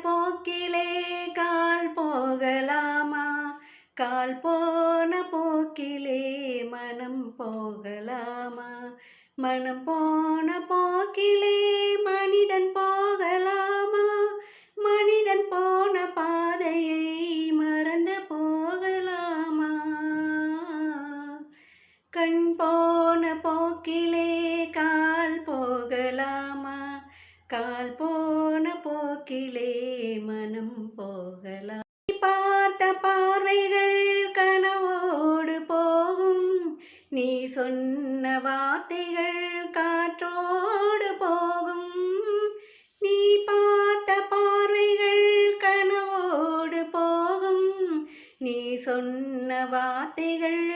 போக்கிலே கால் போகலாமா? கால் போன போக்கிலே மனம் போகலாமா? மனம் போன போக்கிலே மனிதன் போகலாமா? மனிதன் போன பாதையை மறந்து போகலாமா? கண் போன போக்கிலே கால் போகலாமா? கால் போன போக்கிலே மனம் போகலாம். நீ பார்த்த பார்வைகள் கனவோடு போகும். நீ சொன்ன வார்த்தைகள் காற்றோடு போகும். நீ பார்த்த பார்வைகள் கனவோடு போகும். நீ சொன்ன வார்த்தைகள்